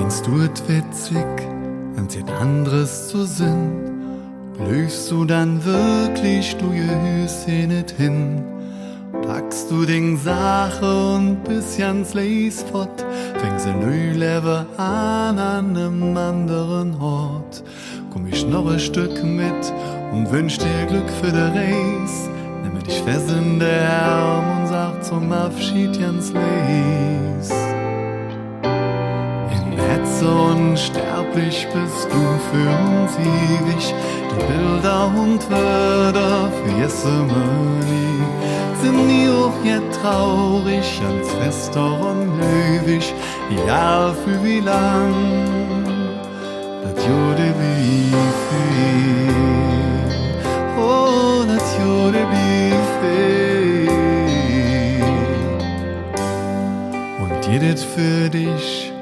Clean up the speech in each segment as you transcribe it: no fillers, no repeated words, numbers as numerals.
Findest du es witzig, wenn's jetzt anderes zu Sinn? Löst du dann wirklich du Gehüse nicht hin? Packst du den Sache und bist ganz leis fort, fängst ein neues Leben an einem anderen Ort. Komm ich noch ein Stück mit und wünsch dir Glück für die Reis. Nimm dich fest in der Arm und sag zum Abschied ganz leis. Unsterblich bist du für uns ewig. Die Bilder und Wörter für Jessemani sind nie auch jetzt traurig, als fester und löwig, egal für wie lang. Das Jude wie viel, oh, das Jude wie viel. Und jedes für dich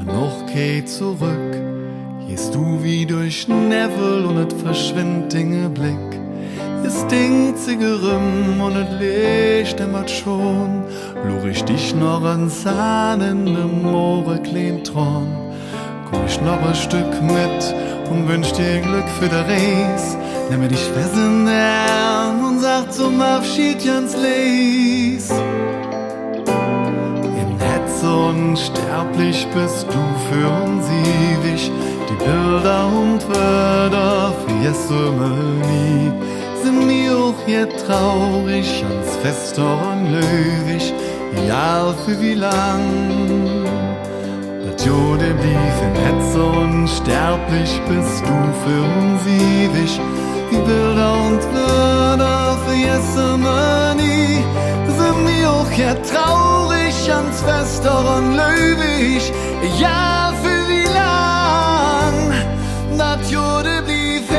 noch geht zurück, gehst du wie durch Nebel und et verschwindt Dinge Blick. Es dingt Zigerüm und et Licht dämmert schon, lur ich dich noch an Zahn in dem Moore klein Tron. Komm ich noch ein Stück mit und wünsch dir Glück für der Reis. Nimm dich fest in der Arm und sag zum Abschied ganz leis. Unsterblich bist du für uns ewig. Die Bilder und Wörter für Jessemani sind mir auch jetzt traurig, ans fester und löwig, egal für wie lang. Das Jude blieb im Hetze, unsterblich bist du für uns ewig. Die Bilder und Wörter für Jessemani sind mir auch jetzt traurig, ans fester und löwig, ja für wie lang, dat Jude blieb